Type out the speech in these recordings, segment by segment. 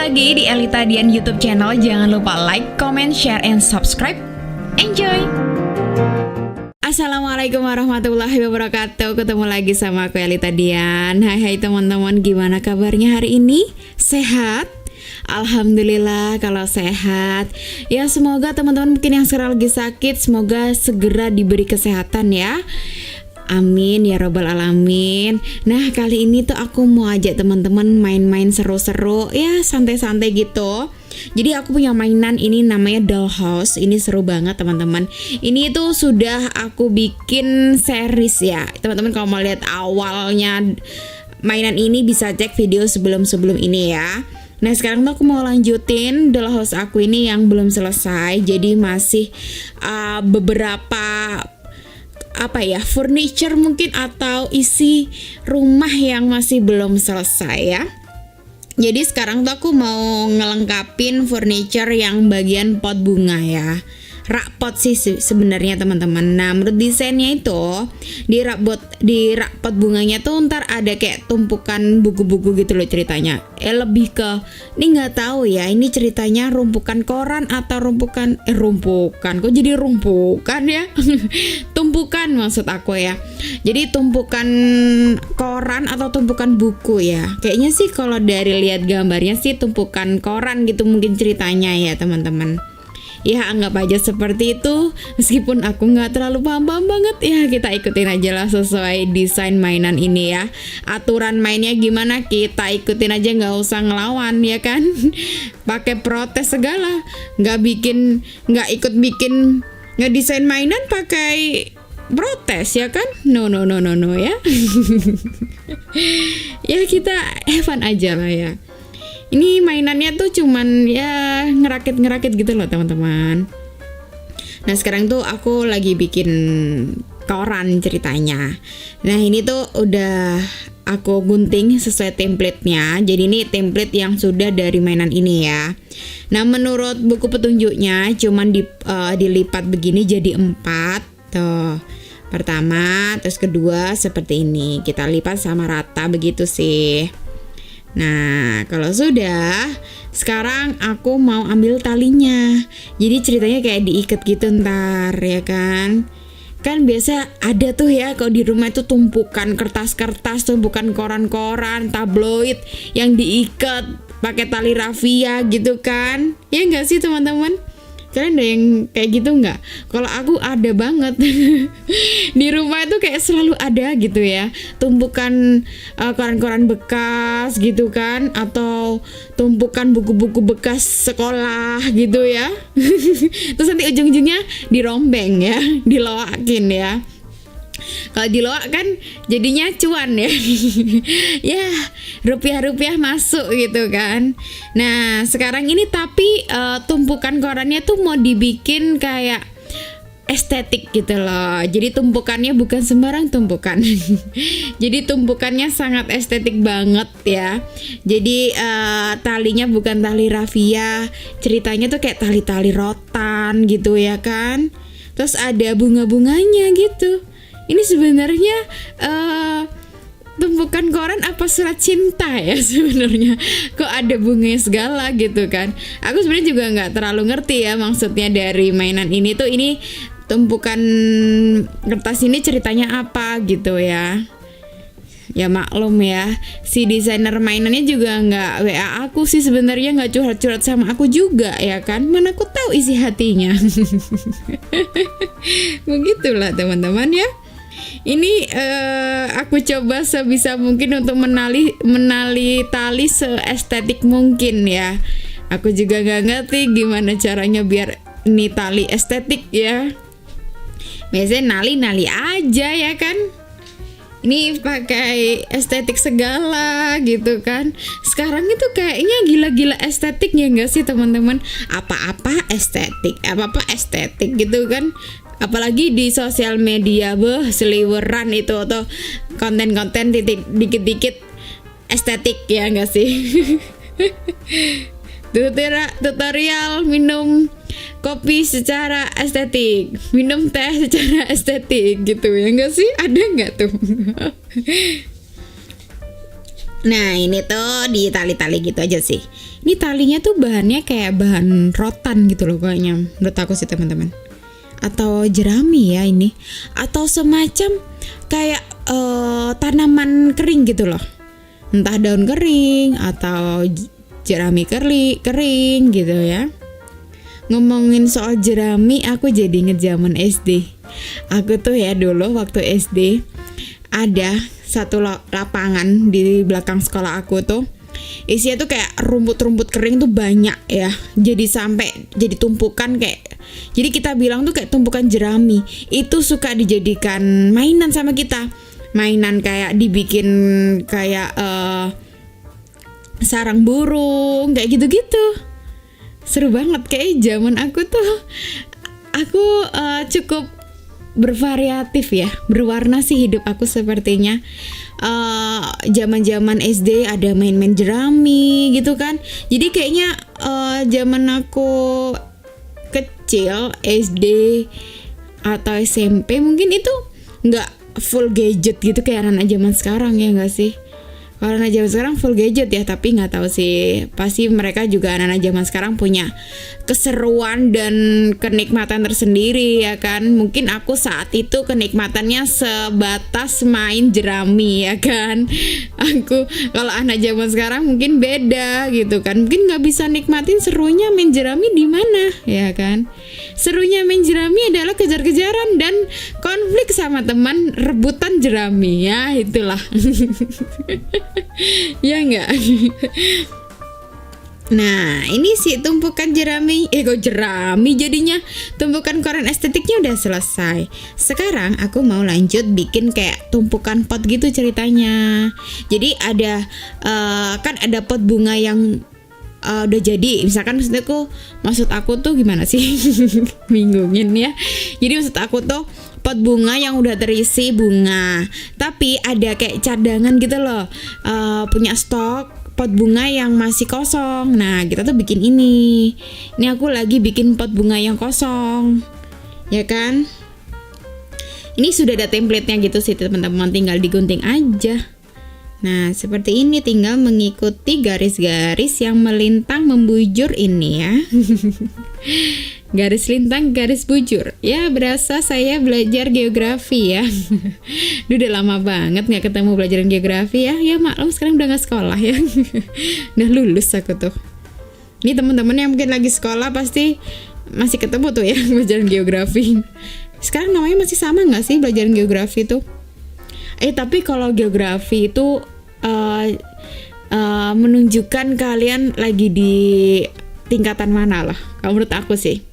lagi di Elita Dian YouTube channel. Jangan lupa like, comment, share, and subscribe. Enjoy! Assalamualaikum warahmatullahi wabarakatuh. Ketemu lagi sama aku Elita Dian. Hai teman-teman, gimana kabarnya hari ini? Sehat? Alhamdulillah kalau sehat. Ya semoga teman-teman mungkin yang sekarang lagi sakit, semoga segera diberi kesehatan ya. Amin ya robbal alamin. Nah kali ini tuh aku mau ajak teman-teman main-main seru-seru ya, santai-santai gitu. Jadi aku punya mainan ini namanya Dollhouse. Ini seru banget teman-teman. Ini tuh sudah aku bikin series ya. Teman-teman kalau mau lihat awalnya mainan ini bisa cek video sebelum-sebelum ini ya. Nah sekarang tuh aku mau lanjutin Dollhouse aku ini yang belum selesai. Jadi masih beberapa furniture mungkin atau isi rumah yang masih belum selesai ya. Jadi sekarang tuh aku mau ngelengkapin furniture yang bagian pot bunga ya. Rak pot sih sebenarnya teman-teman. Nah menurut desainnya itu di rak pot bunganya tuh ntar ada kayak tumpukan buku-buku gitu loh ceritanya. Lebih ke ini nggak tahu ya, ini ceritanya rumpukan koran atau rumpukan kok jadi rumpukan ya. Tumpukan maksud aku ya. Jadi tumpukan koran atau tumpukan buku ya. Kayaknya sih kalau dari lihat gambarnya sih tumpukan koran gitu mungkin ceritanya ya teman-teman. Ya anggap aja seperti itu. Meskipun aku gak terlalu paham banget, ya kita ikutin aja lah sesuai desain mainan ini ya. Aturan mainnya gimana kita ikutin aja, gak usah ngelawan ya kan. Pakai protes segala, gak ikut bikin ngedesain mainan pakai protes ya kan. No ya. Ya kita have fun aja lah ya. Ini mainannya tuh cuman ya ngerakit gitu loh teman-teman. Nah sekarang tuh aku lagi bikin koran ceritanya. Nah ini tuh udah aku gunting sesuai template-nya. Jadi ini template yang sudah dari mainan ini ya. Nah menurut buku petunjuknya cuman dilipat begini jadi 4 tuh. Pertama, terus kedua seperti ini. Kita lipat sama rata begitu sih. Nah kalau sudah, sekarang aku mau ambil talinya. Jadi ceritanya kayak diikat gitu ntar ya kan. Kan biasa ada tuh ya kalau di rumah itu tumpukan kertas-kertas, tumpukan koran-koran, tabloid yang diikat pakai tali rafia gitu kan. Ya enggak sih teman-teman? Kalian ada yang kayak gitu nggak? Kalau aku ada banget. Di rumah itu kayak selalu ada gitu ya, tumpukan koran-koran bekas gitu kan, atau tumpukan buku-buku bekas sekolah gitu ya. Terus nanti ujung-ujungnya dirombeng ya, diloakin ya. Kalau diloak kan jadinya cuan ya. Ya rupiah-rupiah masuk gitu kan. Nah sekarang ini tapi tumpukan korannya tuh mau dibikin kayak estetik gitu loh. Jadi tumpukannya bukan sembarang tumpukan. Jadi tumpukannya sangat estetik banget ya. Jadi talinya bukan tali rafia, ceritanya tuh kayak tali-tali rotan gitu ya kan. Terus ada bunga-bunganya gitu. Ini sebenarnya tumpukan koran apa surat cinta ya sebenarnya? Kok ada bunganya segala gitu kan? Aku sebenarnya juga nggak terlalu ngerti ya maksudnya dari mainan ini tuh, ini tumpukan kertas ini ceritanya apa gitu ya? Ya maklum ya, si desainer mainannya juga nggak WA aku sih sebenarnya, nggak curhat-curhat sama aku juga ya kan? Mana aku tahu isi hatinya. Begitulah teman-teman ya. Ini aku coba sebisa mungkin untuk menali tali seestetik mungkin ya. Aku juga gak ngerti gimana caranya biar ini tali estetik ya. Biasanya nali aja ya kan. Ini pakai estetik segala gitu kan. Sekarang itu kayaknya gila-gila estetik ya gak sih teman-teman? Apa-apa estetik gitu kan. Apalagi di sosial media seliweran itu, atau konten-konten dikit-dikit estetik ya enggak sih. Tutorial minum kopi secara estetik, minum teh secara estetik gitu ya enggak sih? Ada enggak tuh? Nah ini tuh di tali-tali gitu aja sih. Ini talinya tuh bahannya kayak bahan rotan gitu loh kayaknya, menurut aku sih teman-teman. Atau jerami ya ini, atau semacam kayak tanaman kering gitu loh. Entah daun kering atau jerami kering gitu ya. Ngomongin soal jerami, aku jadi inget zaman SD. Aku tuh ya dulu waktu SD ada satu lapangan di belakang sekolah aku tuh, isinya tuh kayak rumput-rumput kering tuh banyak ya. Jadi sampai jadi tumpukan kayak, jadi kita bilang tuh kayak tumpukan jerami. Itu suka dijadikan mainan sama kita. Mainan kayak dibikin kayak sarang burung kayak gitu-gitu. Seru banget kayak zaman aku tuh. Aku cukup bervariatif ya, berwarna sih hidup aku sepertinya. Zaman-zaman SD ada main-main jerami gitu kan. Jadi kayaknya zaman aku kecil SD atau SMP mungkin itu nggak full gadget gitu kayak anak zaman sekarang, ya nggak sih? Kalau anak zaman sekarang full gadget ya, tapi nggak tahu sih, pasti mereka juga anak-anak zaman sekarang punya keseruan dan kenikmatan tersendiri ya kan. Mungkin aku saat itu kenikmatannya sebatas main jerami ya kan. Aku kalau anak zaman sekarang mungkin beda gitu kan, mungkin nggak bisa nikmatin serunya main jerami di mana ya kan. Serunya main jerami adalah kejar-kejaran dan konflik sama teman rebutan jerami, ya itulah. Ya enggak. Nah ini sih tumpukan jerami. Kok jerami jadinya. Tumpukan koran estetiknya udah selesai. Sekarang aku mau lanjut bikin kayak tumpukan pot gitu ceritanya. Jadi ada kan ada pot bunga yang udah jadi. Misalkan maksud aku tuh gimana sih? Bingungin ya. Jadi maksud aku tuh pot bunga yang udah terisi bunga, tapi ada kayak cadangan gitu loh, punya stok pot bunga yang masih kosong. Nah kita tuh bikin ini aku lagi bikin pot bunga yang kosong ya kan. Ini sudah ada template-nya gitu sih teman-teman, tinggal digunting aja. Nah seperti ini, tinggal mengikuti garis-garis yang melintang membujur ini ya. Garis lintang, garis bujur. Ya berasa saya belajar geografi ya. Udah lama banget gak ketemu pelajaran geografi ya. Ya maklum sekarang udah gak sekolah ya. Udah lulus aku tuh. Ini teman-teman yang mungkin lagi sekolah pasti masih ketemu tuh ya pelajaran geografi. Sekarang namanya masih sama gak sih pelajaran geografi tuh? Tapi kalau geografi itu menunjukkan kalian lagi di tingkatan mana lah, kalau menurut aku sih.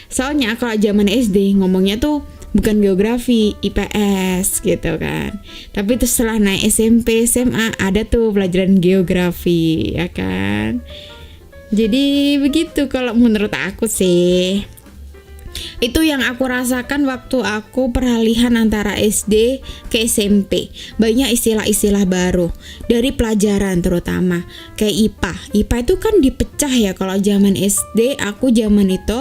Soalnya kalau zaman SD ngomongnya tuh bukan geografi, IPS gitu kan. Tapi terus setelah naik SMP, SMA ada tuh pelajaran geografi ya kan. Jadi begitu kalau menurut aku sih. Itu yang aku rasakan waktu aku peralihan antara SD ke SMP. Banyak istilah-istilah baru dari pelajaran, terutama kayak IPA. IPA itu kan dipecah ya. Kalau zaman SD aku zaman itu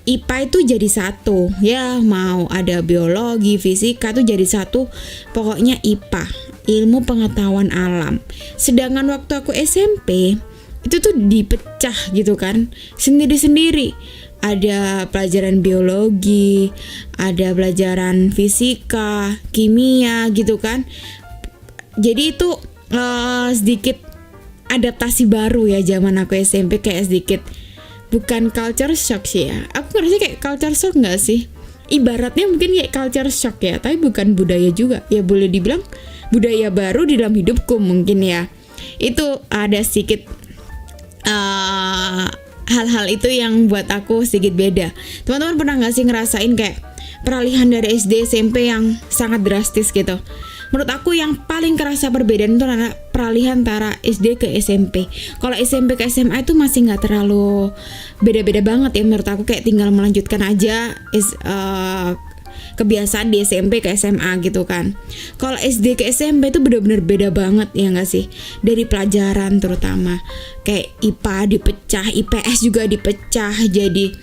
IPA itu jadi satu ya, mau ada biologi, fisika tuh jadi satu. Pokoknya IPA, ilmu pengetahuan alam. Sedangkan waktu aku SMP itu tuh dipecah gitu kan, sendiri-sendiri. Ada pelajaran biologi, ada pelajaran fisika, kimia gitu kan. Jadi itu sedikit adaptasi baru ya zaman aku SMP, kayak sedikit bukan culture shock sih ya. Aku ngerasa kayak culture shock gak sih? Ibaratnya mungkin kayak culture shock ya, tapi bukan budaya juga. Ya boleh dibilang budaya baru di dalam hidupku mungkin ya. Itu ada sedikit hal-hal itu yang buat aku sedikit beda. Teman-teman pernah gak sih ngerasain kayak peralihan dari SD SMP yang sangat drastis gitu? Menurut aku yang paling kerasa perbedaan itu adalah peralihan antara SD ke SMP. Kalau SMP ke SMA itu masih gak terlalu beda-beda banget ya menurut aku, kayak tinggal melanjutkan aja kebiasaan di SMP ke SMA gitu kan. Kalau SD ke SMP itu benar-benar beda banget ya nggak sih, dari pelajaran terutama kayak IPA dipecah, IPS juga dipecah, jadi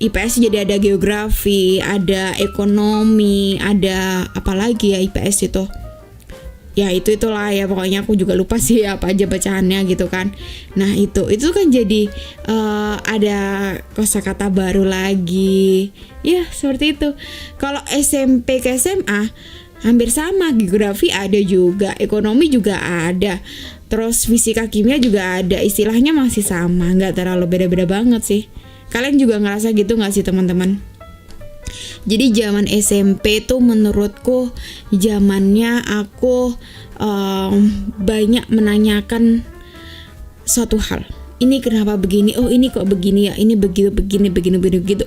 IPS jadi ada geografi, ada ekonomi, ada apa lagi ya IPS itu ya itulah ya, pokoknya aku juga lupa sih apa aja bacaannya gitu kan. Nah itu kan jadi ada kosakata baru lagi ya, seperti itu. Kalau SMP ke SMA hampir sama, geografi ada juga, ekonomi juga ada, terus fisika kimia juga ada, istilahnya masih sama, nggak terlalu beda-beda banget sih. Kalian juga ngerasa gitu nggak sih teman-teman? Jadi zaman SMP tuh menurutku zamannya aku banyak menanyakan suatu hal. Ini kenapa begini? Oh ini kok begini ya? Ini begitu begini begitu.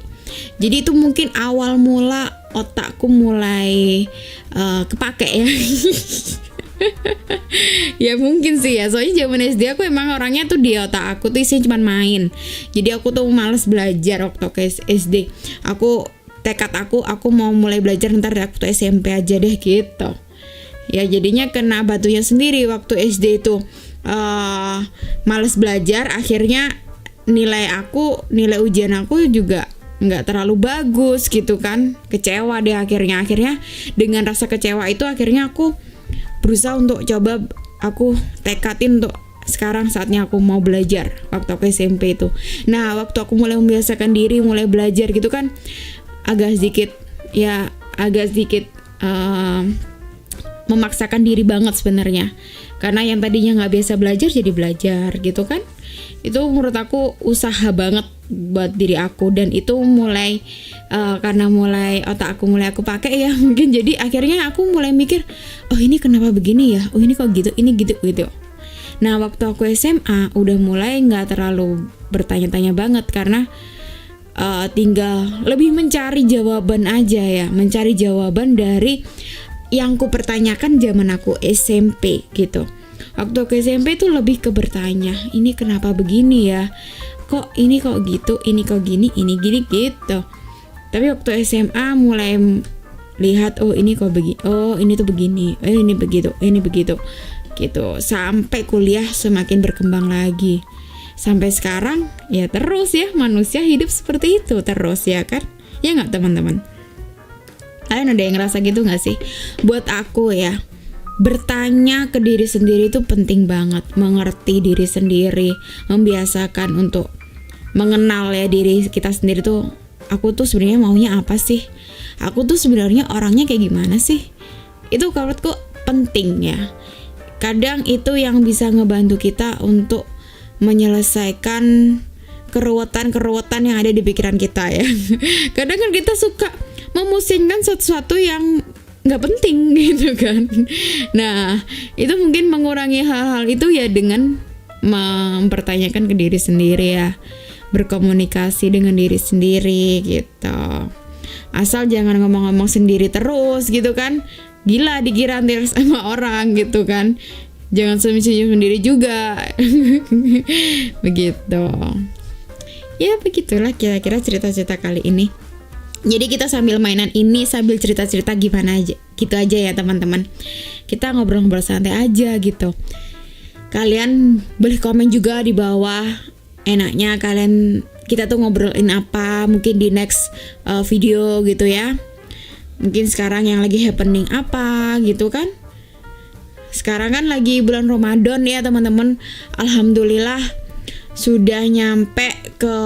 Jadi itu mungkin awal mula otakku mulai kepake ya. Ya mungkin sih ya, soalnya zaman SD aku emang orangnya tuh di otak aku tuh isinya cuma main. Jadi aku tuh males belajar waktu ke SD. Tekad aku mau mulai belajar ntar waktu SMP aja deh gitu. Ya jadinya kena batunya sendiri waktu SD itu. Males belajar, akhirnya nilai ujian aku juga nggak terlalu bagus gitu kan. Kecewa deh akhirnya dengan rasa kecewa itu akhirnya aku berusaha untuk coba, aku tekadin untuk sekarang saatnya aku mau belajar waktu aku SMP itu. Nah waktu aku mulai membiasakan diri mulai belajar gitu kan, agak sedikit memaksakan diri banget sebenarnya, karena yang tadinya nggak biasa belajar jadi belajar gitu kan. Itu menurut aku usaha banget buat diri aku, dan itu mulai karena mulai otak aku mulai aku pakai ya mungkin, jadi akhirnya aku mulai mikir, oh ini kenapa begini ya, oh ini kok gitu, ini gitu. Nah waktu aku SMA udah mulai nggak terlalu bertanya-tanya banget, karena tinggal lebih mencari jawaban aja ya, mencari jawaban dari yang ku pertanyakan zaman aku SMP gitu. Waktu aku SMP itu lebih ke bertanya, ini kenapa begini ya, kok ini kok gitu, ini kok gini, ini gini gitu. Tapi waktu SMA mulai lihat, oh ini kok begini, oh ini tuh begini, ini begitu gitu. Sampai kuliah semakin berkembang lagi. Sampai sekarang ya terus ya, manusia hidup seperti itu terus ya kan? Ya nggak teman-teman? Kalian ada yang ngerasa gitu nggak sih? Buat aku ya, bertanya ke diri sendiri itu penting banget. Mengerti diri sendiri, membiasakan untuk mengenal ya diri kita sendiri tuh. Aku tuh sebenarnya maunya apa sih? Aku tuh sebenarnya orangnya kayak gimana sih? Itu menurutku penting ya. Kadang itu yang bisa ngebantu kita untuk menyelesaikan keruwetan yang ada di pikiran kita ya. Kadang kan kita suka memusingkan sesuatu yang nggak penting gitu kan. Nah itu mungkin mengurangi hal-hal itu ya dengan mempertanyakan ke diri sendiri ya, berkomunikasi dengan diri sendiri gitu. Asal jangan ngomong-ngomong sendiri terus gitu kan, gila dikira nanti sama orang gitu kan. Jangan senyum-senyum sendiri juga. Begitu. Ya begitulah kira-kira cerita-cerita kali ini. Jadi kita sambil mainan ini, sambil cerita-cerita gimana aja, gitu aja ya teman-teman. Kita ngobrol-ngobrol santai aja gitu. Kalian boleh komen juga di bawah, enaknya kalian kita tuh ngobrolin apa, mungkin di next video gitu ya. Mungkin sekarang yang lagi happening apa gitu kan. Sekarang kan lagi bulan Ramadan ya teman-teman. Alhamdulillah sudah nyampe ke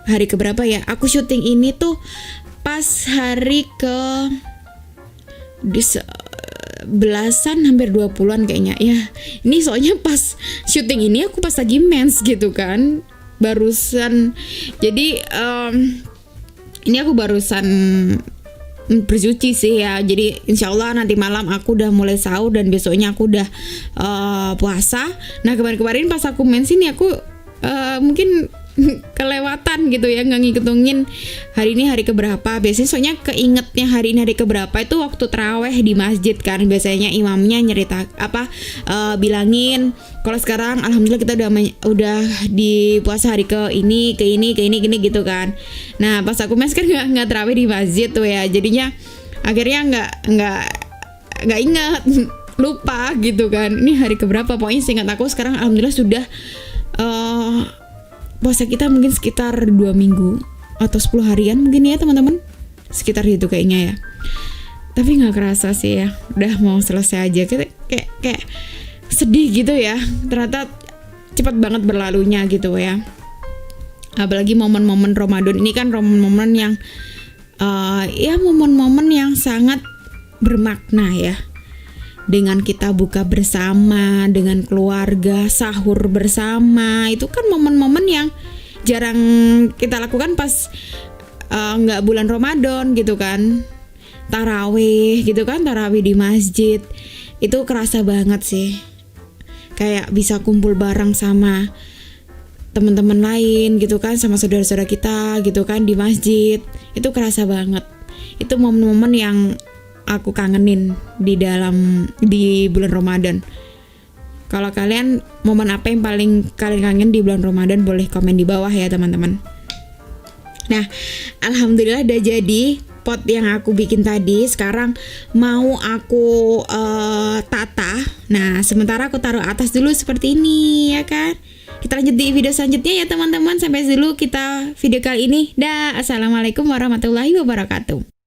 hari keberapa ya? Aku syuting ini tuh pas hari ke belasan, hampir 20-an kayaknya ya. Ini soalnya pas syuting ini aku pas lagi mens gitu kan, barusan. Jadi ini aku barusan bersuci sih ya. Jadi insya Allah nanti malam aku udah mulai sahur dan besoknya aku udah puasa. Nah kemarin pas aku mens ini aku mungkin kelewatan gitu ya, nggak ngitungin hari ini hari keberapa. Biasanya soalnya keingetnya hari ini hari keberapa itu waktu taraweh di masjid kan, biasanya imamnya nyerita bilangin kalau sekarang alhamdulillah kita udah di puasa hari ke ini gitu kan. Nah pas aku mes kan nggak taraweh di masjid tuh ya, jadinya akhirnya nggak ingat lupa gitu kan ini hari keberapa. Pokoknya seingat aku sekarang alhamdulillah sudah puasa kita mungkin sekitar 2 minggu atau 10 harian mungkin ya teman-teman, sekitar itu kayaknya ya. Tapi nggak kerasa sih ya, udah mau selesai aja. Kita kayak sedih gitu ya. Ternyata cepat banget berlalunya gitu ya. Apalagi momen-momen Ramadan ini kan momen-momen yang ya momen-momen yang sangat bermakna ya. Dengan kita buka bersama, dengan keluarga, sahur bersama, itu kan momen-momen yang jarang kita lakukan pas nggak bulan Ramadan gitu kan. Tarawih gitu kan, tarawih di masjid itu kerasa banget sih, kayak bisa kumpul bareng sama teman-teman lain gitu kan, sama saudara-saudara kita gitu kan di masjid, itu kerasa banget. Itu momen-momen yang aku kangenin di bulan Ramadan. Kalau kalian momen apa yang paling kalian kangen di bulan Ramadan, boleh komen di bawah ya teman-teman. Nah, alhamdulillah udah jadi pot yang aku bikin tadi. Sekarang mau aku tata. Nah, sementara aku taruh atas dulu seperti ini ya kan. Kita lanjut di video selanjutnya ya teman-teman. Sampai dulu kita video kali ini. Dah, assalamualaikum warahmatullahi wabarakatuh.